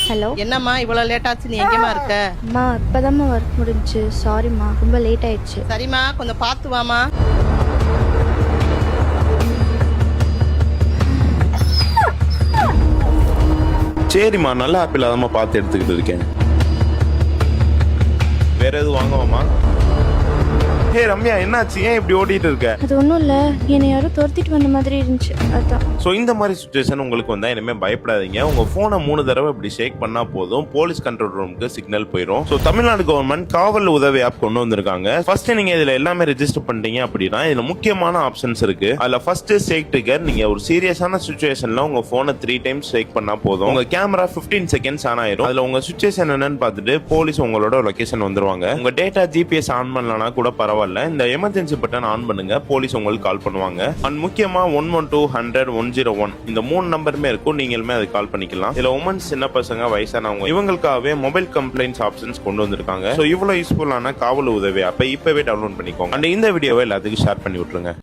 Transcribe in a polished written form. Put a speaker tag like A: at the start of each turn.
A: Hello,
B: என்னம்மா இவ்வளவு late ஆச்சு? நீ எங்கேம்மா இருக்க?
A: அம்மா இப்போதாம்மா ஒர்க் முடிஞ்சுச்சு. சாரிம்மா, ரொம்ப லேட் ஆயிடுச்சு.
B: சரிம்மா, கொஞ்சம் பார்த்து வாமா.
C: சரிம்மா, நல்ல ஆப்பிள் அதமா பார்த்து எடுத்துக்கிட்டு இருக்கேன். வேற எதுவும் வாங்குவோமா? ஹே ரம்யா, என்னாச்சு? ஏன் இப்படி ஓடிட்டு இருக்க?
A: அது ஒன்றும் இல்லை, என்னை யாரும் துரத்திட்டு வந்த மாதிரி இருந்துச்சு, அதான்.
C: ஸோ இந்த மாதிரி சுச்சுவேஷன் உங்களுக்கு வந்தா இனிமே பயப்படாதீங்க. உங்க போனை 3 தடவை இப்படி ஷேக் பண்ணா போதும், போலீஸ் கண்ட்ரோல் ரூமுக்கு சிக்னல் போயிடும். ஸோ தமிழ்நாடு கவர்மெண்ட் காவல் உதவி ஆப் கொண்டு வந்திருக்காங்க. ஃபர்ஸ்ட் நீங்க இதுல எல்லாமே ரெஜிஸ்டர் பண்ணிட்டீங்க அப்படின்னா இதுல முக்கியமான ஆப்ஷன்ஸ் இருக்கு. அதுல ஃபர்ஸ்ட் ஷேக் ட்ரிகர். நீங்க ஒரு சீரியஸான சுச்சுவேஷன்ல உங்க போனை 3 டைம்ஸ் ஷேக் பண்ணா போதும், உங்க கேமரா 15 செகண்ட்ஸ் ஆன் ஆயிரும். அதுல உங்க சுச்சுவேஷன் என்னன்னு பார்த்துட்டு போலீஸ் உங்களோட லொகேஷன் வந்துருவாங்க. உங்க டேட்டா ஜிபிஎஸ் ஆன் பண்ணலனா கூட பரவாயில்ல, இந்த எமர்ஜென்சி பட்டன் ஆன் பண்ணுங்க, போலீஸ் உங்களுக்கு கால் பண்ணுவாங்க. அண்ட் முக்கியமா 112 100 101 இந்த 3 நம்பருமே இருக்கும், நீங்களுமே அதை கால் பண்ணிக்கலாம். இதுல உமன்ஸ், சின்ன பசங்க, வயசானவங்க இவங்களுக்காகவே மொபைல் கம்ப்ளைண்ட்ஸ் ஆப்ஷன்ஸ் கொண்டு வந்திருக்காங்க. ஸோ இவ்வளவு யூஸ்ஃபுல்லான காவல் உதவி அப்ப இப்பவே டவுன்லோட் பண்ணிக்கோங்க. அண்ட் இந்த வீடியோவை எல்லாத்துக்கும் ஷேர் பண்ணி விட்டுருங்க.